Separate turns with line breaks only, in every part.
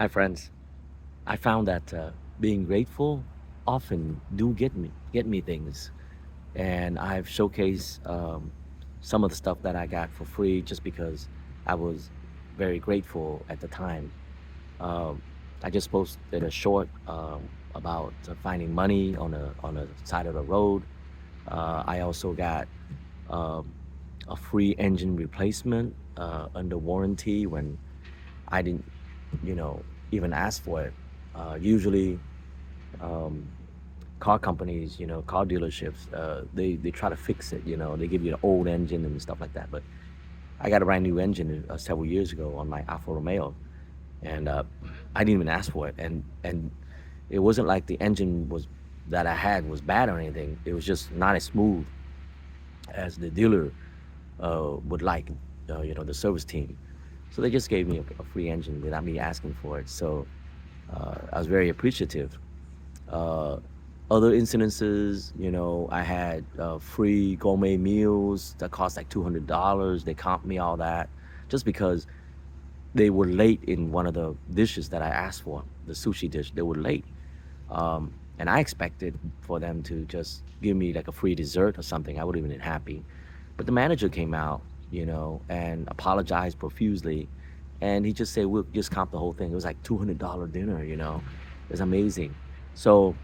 Hi, friends. I found that being grateful often do get me things, and I've showcased some of the stuff that I got for free just because I was very grateful at the time. Um, I just posted a short about finding money on a side of the road. I also got um, a free engine replacement under warranty when I didn't, you know, even ask for it. Usually, um, car companies, car dealerships, they try to fix it. They give you the old engine and stuff like that. But I got a brand new engine several years ago on my Alfa Romeo, and I didn't even ask for it. And it wasn't like the engine was that I had was bad or anything. It was just not as smooth as the dealer would like. The service team. So they just gave me a free engine without me asking for it. So I was very appreciative. Uh, Other incidences, I had free gourmet meals that cost like $200. They comped me all that just because they were late in one of the dishes that I asked for, the sushi dish. They were late. And I expected for them to just give me like a free dessert or something. I would have been happy. But the manager came out, and apologized profusely. And he just said, we'll just comp the whole thing. It was like $200 dinner. It was amazing. So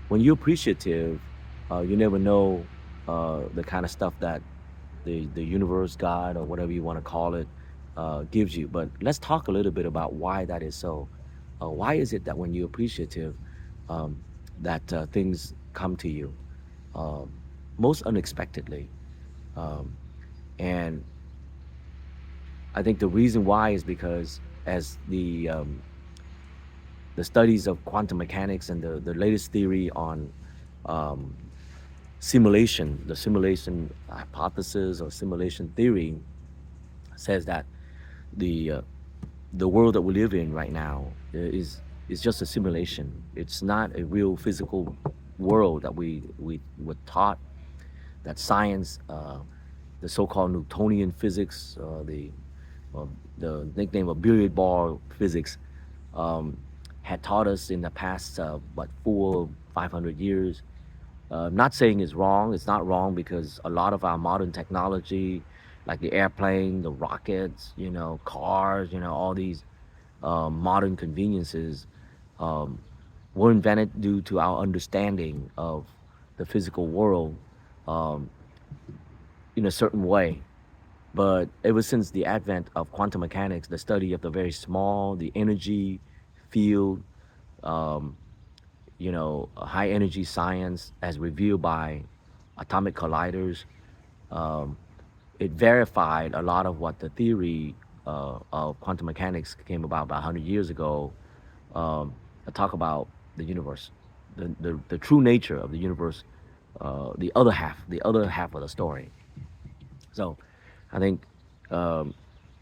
when you're appreciative, you never know the kind of stuff that the universe, God, or whatever you want to call it, gives you. But let's talk a little bit about why that is so. Why is it that when you're appreciative, um, that things come to you um, most unexpectedly? Um, and I think the reason why is because as the studies of quantum mechanics and the latest theory on um, simulation, the simulation hypothesis or simulation theory says that the uh, the world that we live in right now is just a simulation. It's not a real physical world that we were taught. That science, the so-called Newtonian physics, uh, the nickname of billiard ball physics, um, had taught us in the past, what, 500 years. Not saying it's wrong. It's not wrong because a lot of our modern technology, like the airplane, the rockets, cars, all these modern conveniences, um, were invented due to our understanding of the physical world um, in a certain way. But ever since the advent of quantum mechanics, the study of the very small, the energy field, um, high energy science as revealed by atomic colliders, um, it verified a lot of what the theory of quantum mechanics came about 100 years ago. I talk about the universe, the true nature of the universe, the other half of the story. So I think um,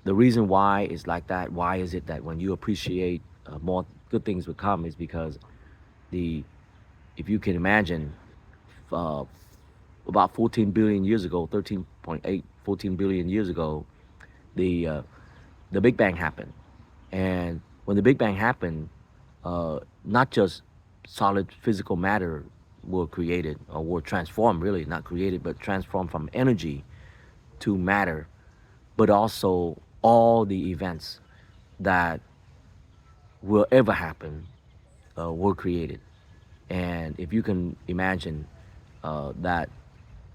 the reason why is like that, why is it that when you appreciate more good things will come is because the if you can imagine uh, about 14 billion years ago, 13.8, 14 billion years ago, the uh, the Big Bang happened. And when the Big Bang happened, not just solid physical matter were created or were transformed, really, not created, but transformed from energy to matter, but also all the events that will ever happen were created. And if you can imagine that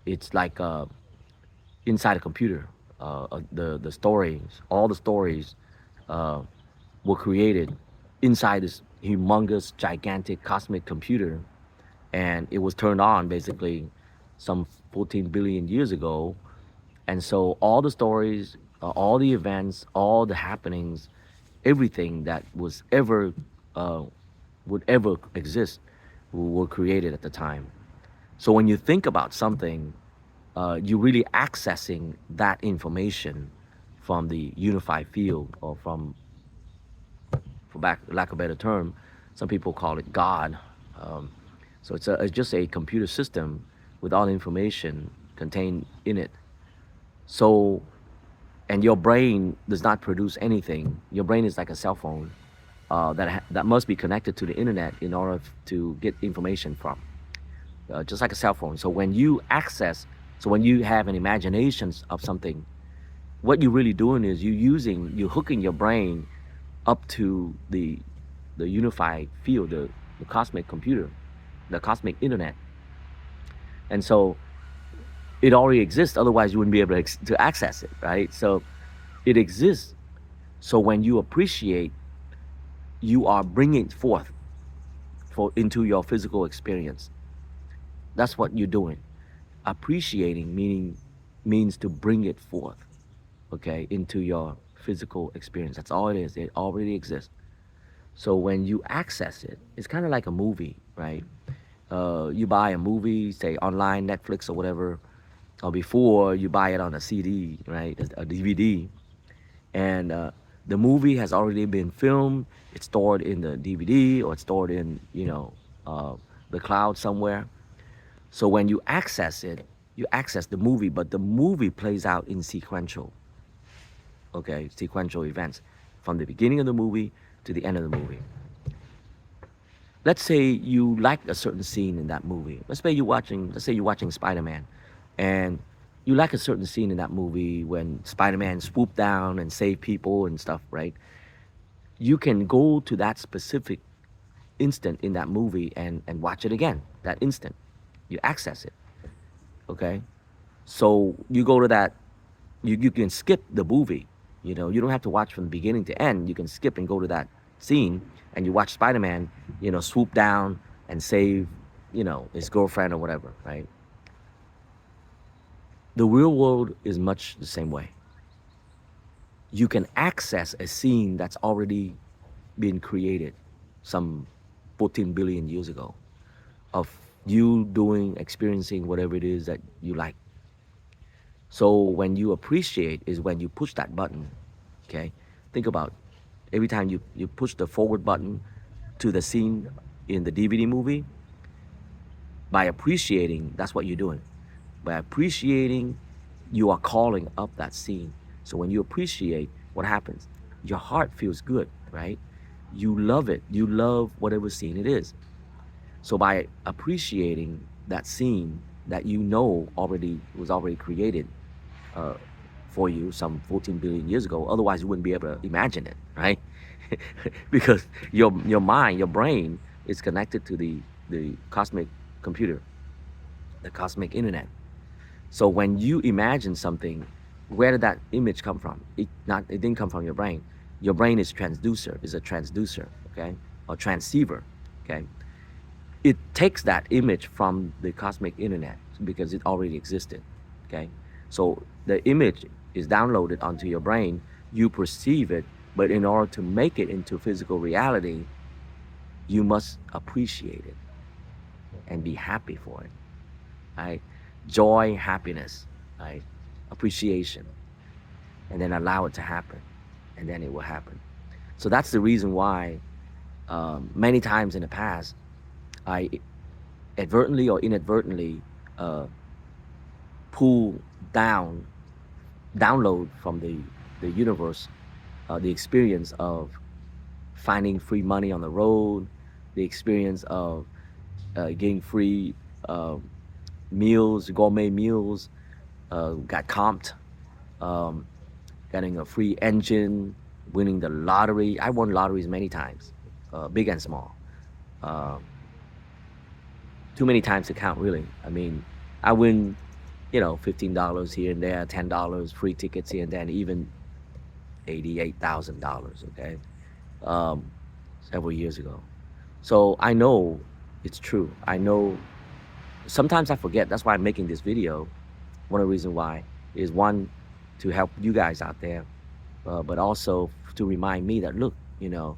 it's like inside a computer, the stories, all the stories uh, were created inside this humongous, gigantic, cosmic computer, and it was turned on basically some 14 billion years ago. And so all the stories, all the events, all the happenings, everything that was ever uh, would ever exist were created at the time. So when you think about something, you're really accessing that information from the unified field, or from, for back lack of a better term, some people call it God. Um, so it's just a computer system with all the information contained in it. So, and your brain does not produce anything. Your brain is like a cell phone. that must be connected to the internet in order to get information from, just like a cell phone. So when you have an imagination of something, what you're really doing is you're hooking your brain up to the unified field, the cosmic computer, the cosmic internet. And so it already exists, otherwise you wouldn't be able to access it, right? So it exists. So when you appreciate, you are bringing it forth into your physical experience. That's what you're doing. Appreciating means to bring it forth, okay, into your physical experience. That's all it is. It already exists. So when you access it, it's kind of like a movie, right? You buy a movie, say online, Netflix or whatever, or before you buy it on a CD, right, a DVD, and the movie has already been filmed. It's stored in the DVD or it's stored in uh, the cloud somewhere. So when you access it, you access the movie, but the movie plays out in sequential, okay, sequential events from the beginning of the movie to the end of the movie. Let's say you like a certain scene in that movie. Let's say you're watching Spider-Man, and you like a certain scene in that movie when Spider-Man swooped down and saved people and stuff, right? You can go to that specific instant in that movie and watch it again. That instant, you access it, okay? So you go to that. You can skip the movie. You don't have to watch from the beginning to end. You can skip and go to that scene, and you watch Spider-Man, swoop down and save, his girlfriend or whatever, right? The real world is much the same way. You can access a scene that's already been created some 14 billion years ago of you experiencing whatever it is that you like. So when you appreciate is when you push that button, okay? Think about every time you push the forward button to the scene in the DVD movie, by appreciating, that's what you're doing. By appreciating, you are calling up that scene. So when you appreciate, what happens? Your heart feels good, right? You love it. You love whatever scene it is. So by appreciating that scene that was already created uh, for you some 14 billion years ago, otherwise you wouldn't be able to imagine it, right? Because your mind, your brain is connected to the cosmic computer, the cosmic internet. So when you imagine something, where did that image come from? It didn't come from your brain. Your brain is a transducer, okay, or transceiver, okay. It takes that image from the cosmic internet because it already existed, okay. So the image is downloaded onto your brain. You perceive it, but in order to make it into physical reality, you must appreciate it and be happy for it, right? Joy, happiness, right? Appreciation, and then allow it to happen, and then it will happen. So that's the reason why many times in the past, I advertently or inadvertently pull download from the universe the experience of finding free money on the road, the experience of getting free meals, gourmet meals, got comped, um, getting a free engine, winning the lottery. I won lotteries many times, big and small. Uh, Too many times to count, really. I mean, I win, $15 here and there, $10, free tickets here and then, even $88,000, okay? Um, Several years ago. So I know it's true. I know sometimes I forget. That's why I'm making this video. One of the reasons why is, one, to help you guys out there, but also to remind me that, look, no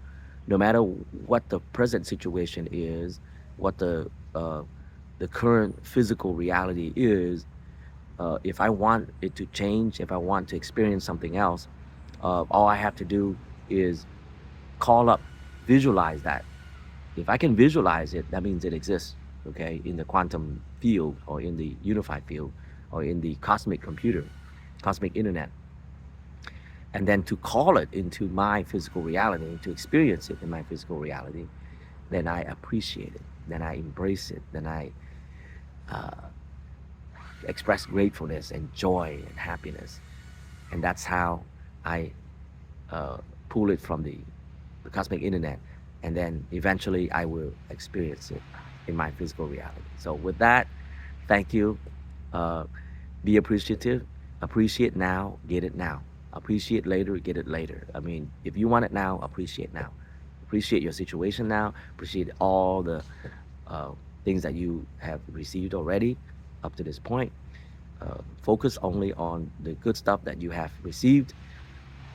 matter what the present situation is, what the current physical reality is, if I want it to change, if I want to experience something else, all I have to do is call up, visualize that. If I can visualize it, that means it exists, okay, in the quantum field or in the unified field or in the cosmic computer, cosmic internet. and then to call it into my physical reality, to experience it in my physical reality, then I appreciate it, then I embrace it, then I uh, express gratefulness and joy and happiness. And that's how I uh, pull it from the cosmic internet. And then eventually I will experience it in my physical reality. So, with that, thank you. Uh, be appreciative. Appreciate now, get it now. Appreciate later, get it later. I mean, if you want it now, appreciate now. Appreciate your situation now. Appreciate all the uh, things that you have received already up to this point. Focus only on the good stuff that you have received,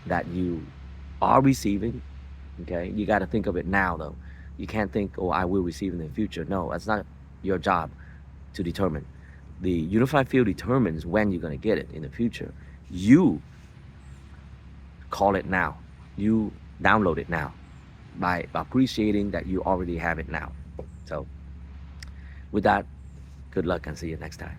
that you are receiving. Okay, you got to think of it now, though. You can't think, oh, I will receive in the future. No, that's not your job to determine. The unified field determines when you're going to get it in the future. You call it now. You download it now by appreciating that you already have it now. So, with that, good luck and see you next time.